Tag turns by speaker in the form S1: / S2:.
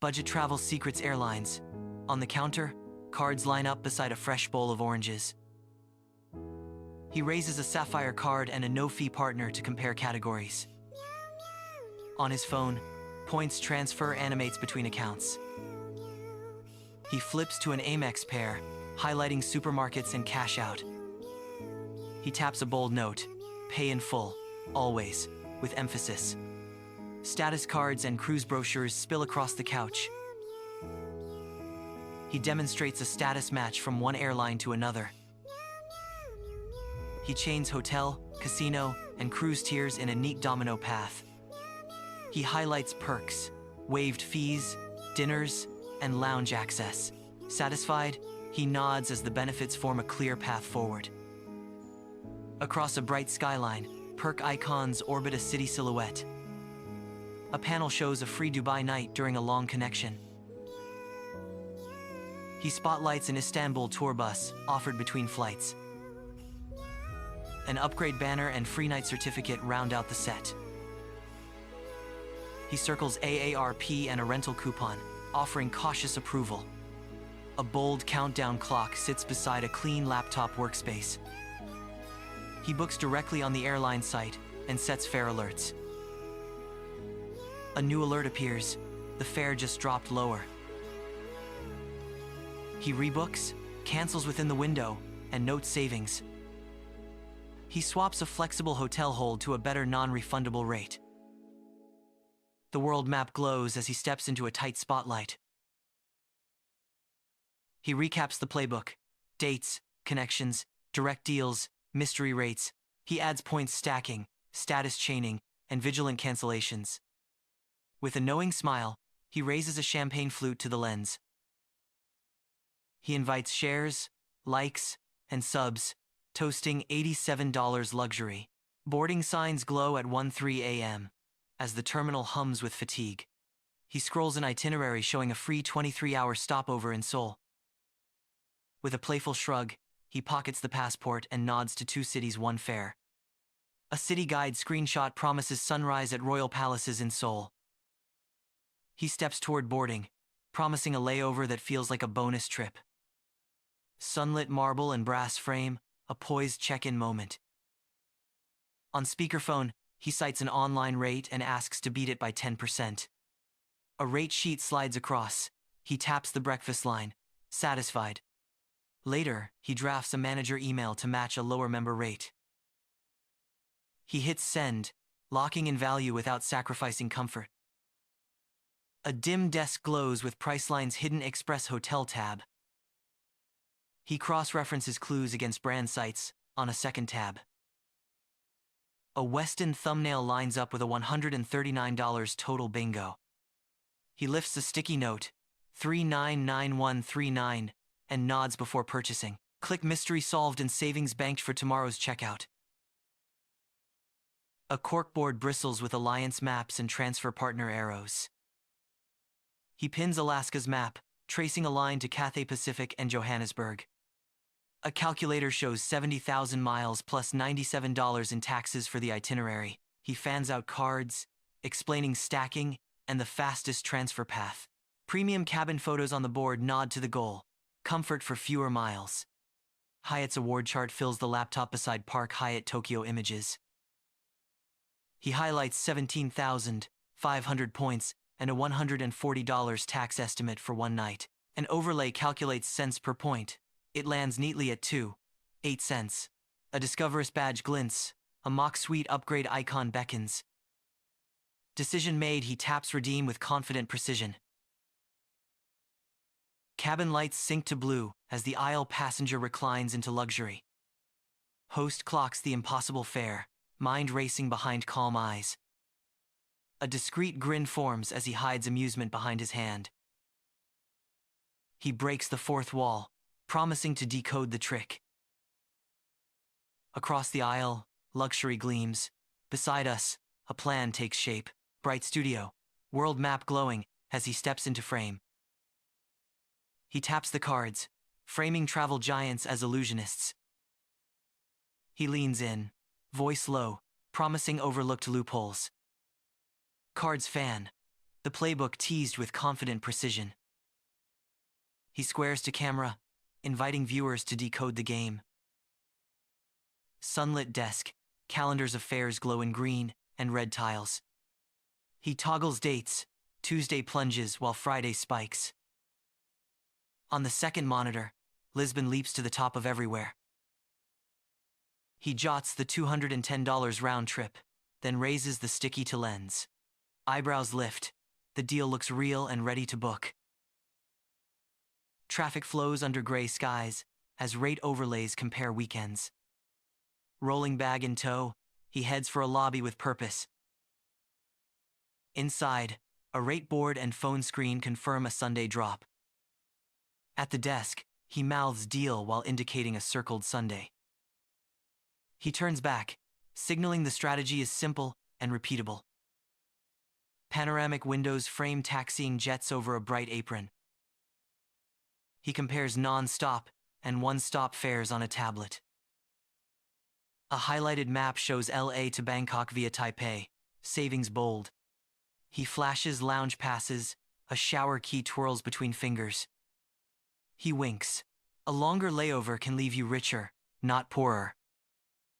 S1: Budget Travel Secrets Airlines. On the counter, cards line up beside a fresh bowl of oranges. He raises a sapphire card and a no-fee partner to compare categories. On his phone, points transfer animates between accounts. He flips to an Amex pair, highlighting supermarkets and cash out. He taps a bold note, pay in full, always, with emphasis. Status cards and cruise brochures spill across the couch. He demonstrates a status match from one airline to another. He chains hotel, casino, and cruise tiers in a neat domino path. He highlights perks, waived fees, dinners, and lounge access. Satisfied, he nods as the benefits form a clear path forward. Across a bright skyline, perk icons orbit a city silhouette. A panel shows a free Dubai night during a long connection. He spotlights an Istanbul tour bus offered between flights. An upgrade banner and free night certificate round out the set. He circles AARP and a rental coupon, offering cautious approval. A bold countdown clock sits beside a clean laptop workspace. He books directly on the airline site and sets fare alerts. A new alert appears. The fare just dropped lower. He rebooks, cancels within the window, and notes savings. He swaps a flexible hotel hold to a better non-refundable rate. The world map glows as he steps into a tight spotlight. He recaps the playbook: dates, connections, direct deals, mystery rates. He adds points stacking, status chaining, and vigilant cancellations. With a knowing smile, he raises a champagne flute to the lens. He invites shares, likes, and subs, toasting $87 luxury. Boarding signs glow at 1:03 a.m. as the terminal hums with fatigue. He scrolls an itinerary showing a free 23-hour stopover in Seoul. With a playful shrug, he pockets the passport and nods to 2 cities, 1 fare. A city guide screenshot promises sunrise at royal palaces in Seoul. He steps toward boarding, promising a layover that feels like a bonus trip. Sunlit marble and brass frame, a poised check-in moment. On speakerphone, he cites an online rate and asks to beat it by 10%. A rate sheet slides across. He taps the breakfast line, satisfied. Later, he drafts a manager email to match a lower member rate. He hits send, locking in value without sacrificing comfort. A dim desk glows with Priceline's hidden Express Hotel tab. He cross-references clues against brand sites on a second tab. A Westin thumbnail lines up with a $139 total bingo. He lifts a sticky note, 399139, and nods before purchasing. Click mystery solved and savings banked for tomorrow's checkout. A corkboard bristles with alliance maps and transfer partner arrows. He pins Alaska's map, tracing a line to Cathay Pacific and Johannesburg. A calculator shows 70,000 miles plus $97 in taxes for the itinerary. He fans out cards, explaining stacking and the fastest transfer path. Premium cabin photos on the board nod to the goal: comfort for fewer miles. Hyatt's award chart fills the laptop beside Park Hyatt Tokyo images. He highlights 17,500 points and a $140 tax estimate for one night. An overlay calculates cents per point. It lands neatly at 2.8 cents. A Discoverist badge glints. A mock suite upgrade icon beckons. Decision made, he taps redeem with confident precision. Cabin lights sync to blue as the aisle passenger reclines into luxury. Host clocks the impossible fare, mind racing behind calm eyes. A discreet grin forms as he hides amusement behind his hand. He breaks the fourth wall, promising to decode the trick. Across the aisle, luxury gleams. Beside us, a plan takes shape. Bright studio, world map glowing as he steps into frame. He taps the cards, framing travel giants as illusionists. He leans in, voice low, promising overlooked loopholes. Cards fan, The playbook teased with confident precision. He squares to camera, inviting viewers to decode the game. Sunlit desk, calendars of fares glow in green and red tiles. He toggles dates, Tuesday plunges while Friday spikes. On the second monitor, Lisbon leaps to the top of everywhere. He jots the $210 round trip, then raises the sticky to lens. Eyebrows lift. The deal looks real and ready to book. Traffic flows under gray skies as rate overlays compare weekends. Rolling bag in tow, he heads for a lobby with purpose. Inside, a rate board and phone screen confirm a Sunday drop. At the desk, he mouths deal while indicating a circled Sunday. He turns back, signaling the strategy is simple and repeatable. Panoramic windows frame taxiing jets over a bright apron. He compares non-stop and one-stop fares on a tablet. A highlighted map shows LA to Bangkok via Taipei, savings bold. He flashes lounge passes, a shower key twirls between fingers. He winks. A longer layover can leave you richer, not poorer.